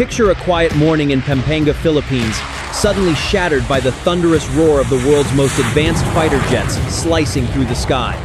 Picture a quiet morning in Pampanga, Philippines, suddenly shattered by the thunderous roar of the world's most advanced fighter jets slicing through the sky.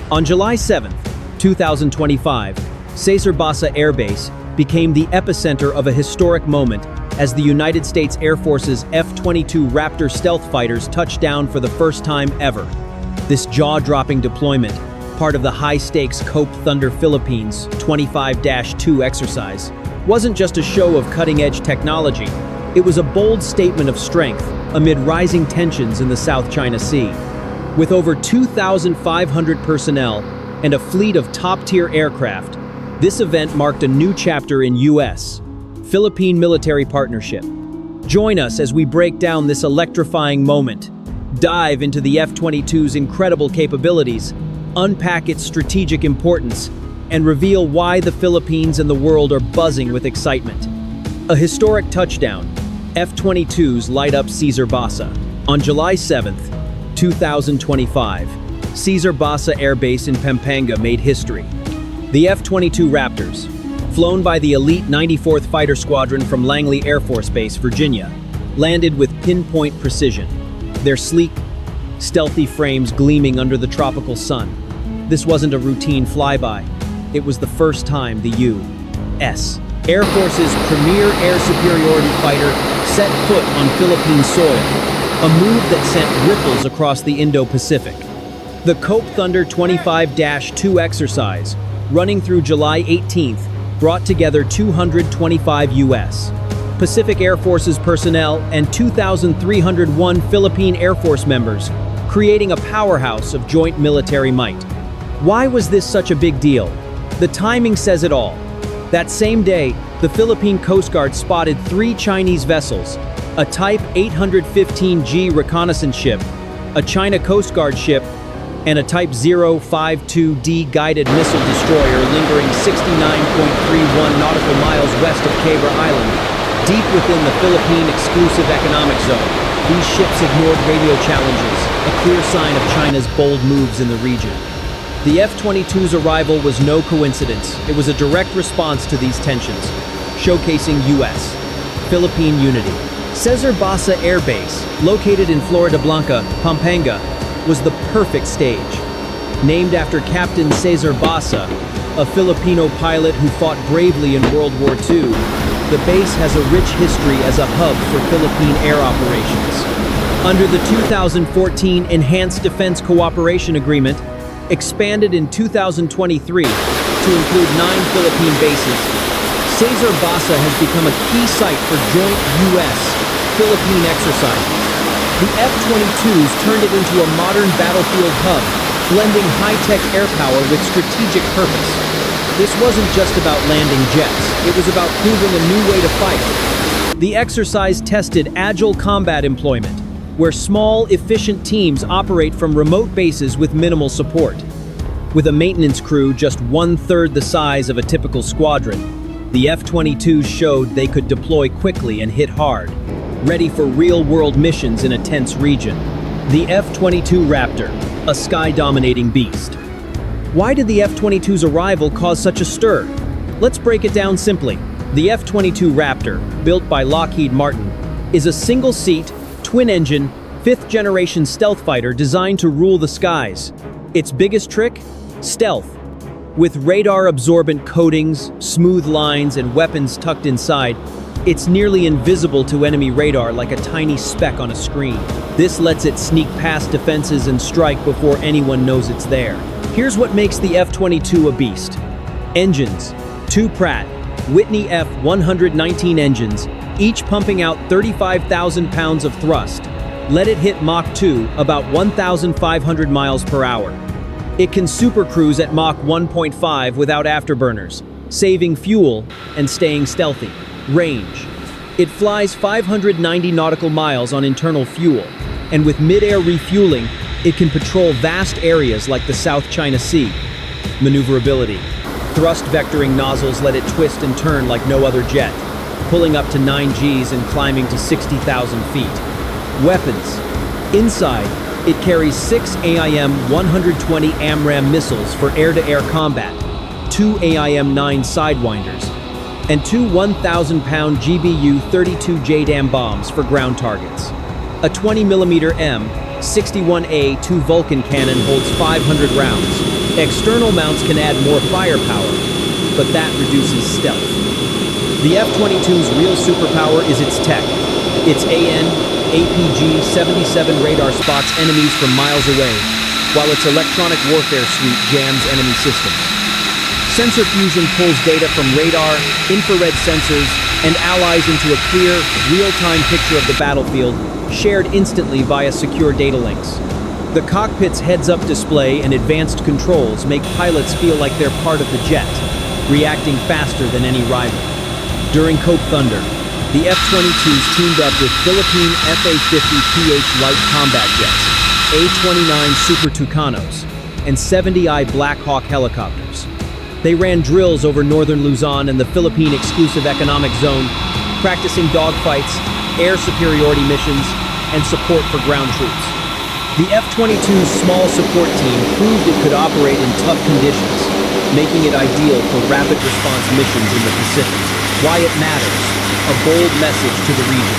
On July 7, 2025, Cesar Basa Air Base became the epicenter of a historic moment as the United States Air Force's F-22 Raptor stealth fighters touched down for the first time ever. This jaw-dropping deployment, part of the high-stakes COPE Thunder Philippines 25-2 exercise, wasn't just a show of cutting-edge technology. It was a bold statement of strength amid rising tensions in the South China Sea. With over 2,500 personnel and a fleet of top-tier aircraft, this event marked a new chapter in US-Philippine military partnership. Join us as we break down this electrifying moment, dive into the F-22's incredible capabilities, unpack its strategic importance, and reveal why the Philippines and the world are buzzing with excitement. A historic touchdown, F-22s light up Cesar Basa. On July 7th, 2025, Cesar Basa Air Base in Pampanga made history. The F-22 Raptors, flown by the elite 94th Fighter Squadron from Langley Air Force Base, Virginia, landed with pinpoint precision, their sleek, stealthy frames gleaming under the tropical sun. This wasn't a routine flyby. It was the first time the U.S. Air Force's premier air superiority fighter set foot on Philippine soil, a move that sent ripples across the Indo-Pacific. The COPE Thunder 25-2 exercise, running through July 18th, brought together 225 U.S. Pacific Air Force's personnel and 2,301 Philippine Air Force members, creating a powerhouse of joint military might. Why was this such a big deal? The timing says it all. That same day, the Philippine Coast Guard spotted 3 Chinese vessels, a Type 815G reconnaissance ship, a China Coast Guard ship, and a Type 052D guided missile destroyer lingering 69.31 nautical miles west of Cabra Island, deep within the Philippine exclusive economic zone. These ships ignored radio challenges, a clear sign of China's bold moves in the region. The F-22's arrival was no coincidence. It was a direct response to these tensions, showcasing US-Philippine unity. Cesar Basa Air Base, located in Florida Blanca, Pampanga, was the perfect stage. Named after Captain Cesar Basa, a Filipino pilot who fought bravely in World War II, the base has a rich history as a hub for Philippine air operations. Under the 2014 Enhanced Defense Cooperation Agreement, expanded in 2023 to include 9 Philippine bases, Cesar Basa has become a key site for joint US-Philippine exercises. The F-22s turned it into a modern battlefield hub, blending high-tech air power with strategic purpose. This wasn't just about landing jets, it was about proving a new way to fight. The exercise tested agile combat employment, where small, efficient teams operate from remote bases with minimal support. With a maintenance crew just 1/3 the size of a typical squadron, the F-22s showed they could deploy quickly and hit hard, ready for real-world missions in a tense region. The F-22 Raptor, a sky-dominating beast. Why did the F-22's arrival cause such a stir? Let's break it down simply. The F-22 Raptor, built by Lockheed Martin, is a single-seat, twin-engine, 5th-generation stealth fighter designed to rule the skies. Its biggest trick? Stealth. With radar-absorbent coatings, smooth lines, and weapons tucked inside, it's nearly invisible to enemy radar like a tiny speck on a screen. This lets it sneak past defenses and strike before anyone knows it's there. Here's what makes the F-22 a beast. Engines. 2 Pratt Whitney F-119 engines, each pumping out 35,000 pounds of thrust. Let it hit Mach 2, about 1,500 miles per hour. It can supercruise at Mach 1.5 without afterburners, saving fuel and staying stealthy. Range. It flies 590 nautical miles on internal fuel, and with mid-air refueling, it can patrol vast areas like the South China Sea. Maneuverability. Thrust vectoring nozzles let it twist and turn like no other jet, pulling up to 9 Gs and climbing to 60,000 feet. Weapons. Inside, it carries 6 AIM-120 AMRAAM missiles for air-to-air combat, 2 AIM-9 Sidewinders, and two 1,000-pound GBU-32 JDAM bombs for ground targets. A 20mm M61A2 Vulcan cannon holds 500 rounds. External mounts can add more firepower, but that reduces stealth. The F-22's real superpower is its tech. Its APG-77 radar spots enemies from miles away, while its electronic warfare suite jams enemy systems. Sensor fusion pulls data from radar, infrared sensors, and allies into a clear, real-time picture of the battlefield, shared instantly via secure data links. The cockpit's heads-up display and advanced controls make pilots feel like they're part of the jet, reacting faster than any rival. During Cope Thunder, the F-22s teamed up with Philippine FA-50PH light combat jets, A-29 Super Tucanos, and 70I Black Hawk helicopters. They ran drills over northern Luzon and the Philippine Exclusive Economic Zone, practicing dogfights, air superiority missions, and support for ground troops. The F-22's small support team proved it could operate in tough conditions, making it ideal for rapid response missions in the Pacific. Why it matters, a bold message to the region.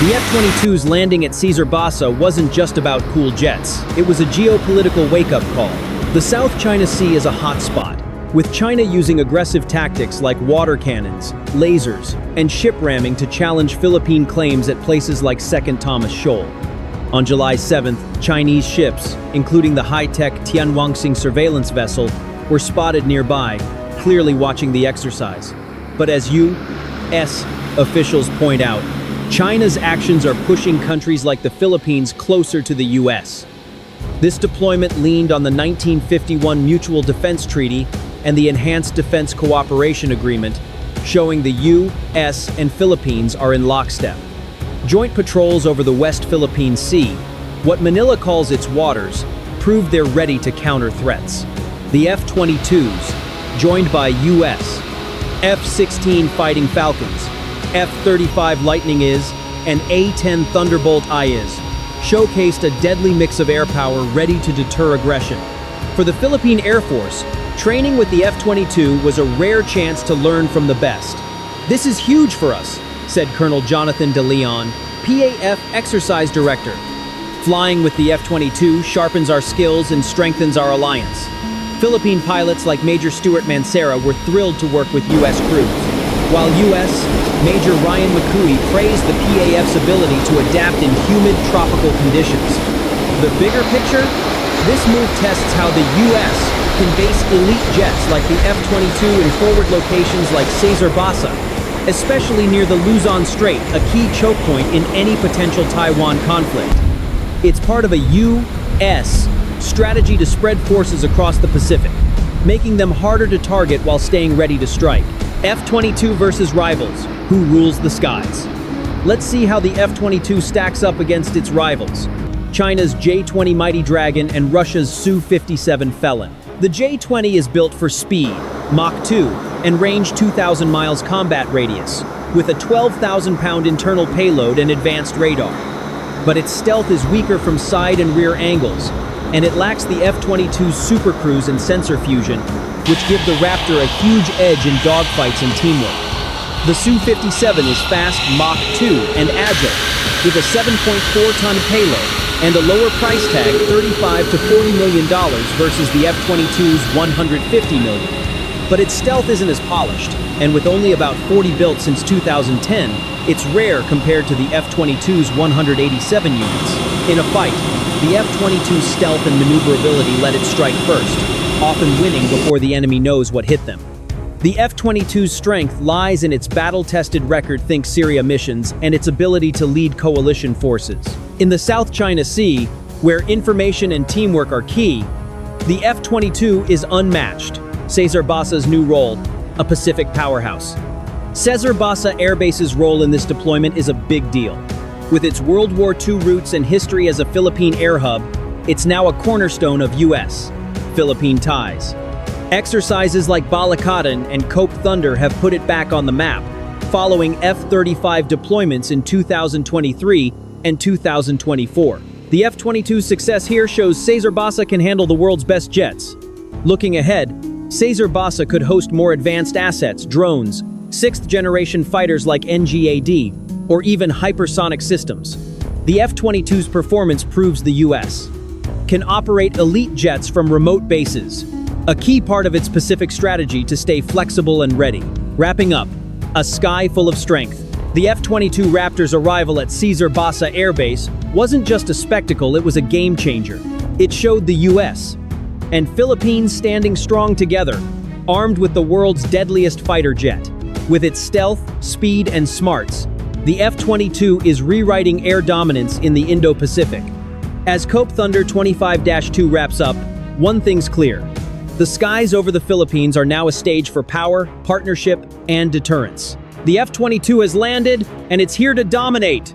The F-22's landing at Cesar Basa wasn't just about cool jets. It was a geopolitical wake-up call. The South China Sea is a hot spot, with China using aggressive tactics like water cannons, lasers, and ship ramming to challenge Philippine claims at places like Second Thomas Shoal. On July 7th, Chinese ships, including the high-tech Tianwangsing surveillance vessel, were spotted nearby, clearly watching the exercise. But as U.S. officials point out, China's actions are pushing countries like the Philippines closer to the U.S. This deployment leaned on the 1951 Mutual Defense Treaty and the Enhanced Defense Cooperation Agreement, showing the U.S. and Philippines are in lockstep. Joint patrols over the West Philippine Sea, what Manila calls its waters, proved they're ready to counter threats. The F-22s, joined by U.S. F-16 Fighting Falcons, F-35 Lightning IS, and A-10 Thunderbolt IS, showcased a deadly mix of air power ready to deter aggression. For the Philippine Air Force, training with the F-22 was a rare chance to learn from the best. "This is huge for us," said Colonel Jonathan De Leon, PAF Exercise Director. "Flying with the F-22 sharpens our skills and strengthens our alliance." Philippine pilots like Major Stuart Mancera were thrilled to work with U.S. crews, while U.S. Major Ryan McCooey praised the PAF's ability to adapt in humid tropical conditions. The bigger picture? This move tests how the U.S. can base elite jets like the F-22 in forward locations like Cesar Basa, especially near the Luzon Strait, a key choke point in any potential Taiwan conflict. It's part of a U.S. strategy to spread forces across the Pacific, making them harder to target while staying ready to strike. F-22 versus rivals. Who rules the skies? Let's see how the F-22 stacks up against its rivals. China's J-20 Mighty Dragon and Russia's Su-57 Felon. The J-20 is built for speed, Mach 2, and range 2,000 miles combat radius, with a 12,000-pound internal payload and advanced radar. But its stealth is weaker from side and rear angles, and it lacks the F-22's supercruise and sensor fusion, which give the Raptor a huge edge in dogfights and teamwork. The Su-57 is fast Mach 2 and agile, with a 7.4-ton payload and a lower price tag, $35 to $40 million versus the F-22's $150 million. But its stealth isn't as polished, and with only about 40 built since 2010, it's rare compared to the F-22's 187 units. In a fight, the F-22's stealth and maneuverability let it strike first, often winning before the enemy knows what hit them. The F-22's strength lies in its battle-tested record Think Syria missions and its ability to lead coalition forces. In the South China Sea, where information and teamwork are key, the F-22 is unmatched. Cesar Basa's new role, a Pacific powerhouse. Cesar Basa Air Base's role in this deployment is a big deal. With its World War II roots and history as a Philippine air hub, it's now a cornerstone of U.S.-Philippine ties. Exercises like Balakatan and Cope Thunder have put it back on the map, following F-35 deployments in 2023 and 2024. The F-22's success here shows Cesar Basa can handle the world's best jets. Looking ahead, Cesar Basa could host more advanced assets, drones, sixth-generation fighters like NGAD, or even hypersonic systems. The F-22's performance proves the US can operate elite jets from remote bases, a key part of its Pacific strategy to stay flexible and ready. Wrapping up, a sky full of strength. The F-22 Raptor's arrival at Cesar Basa Air Base wasn't just a spectacle, it was a game changer. It showed the US and Philippines standing strong together, armed with the world's deadliest fighter jet. With its stealth, speed, and smarts, the F-22 is rewriting air dominance in the Indo-Pacific. As Cope Thunder 25-2 wraps up, one thing's clear. The skies over the Philippines are now a stage for power, partnership, and deterrence. The F-22 has landed, and it's here to dominate.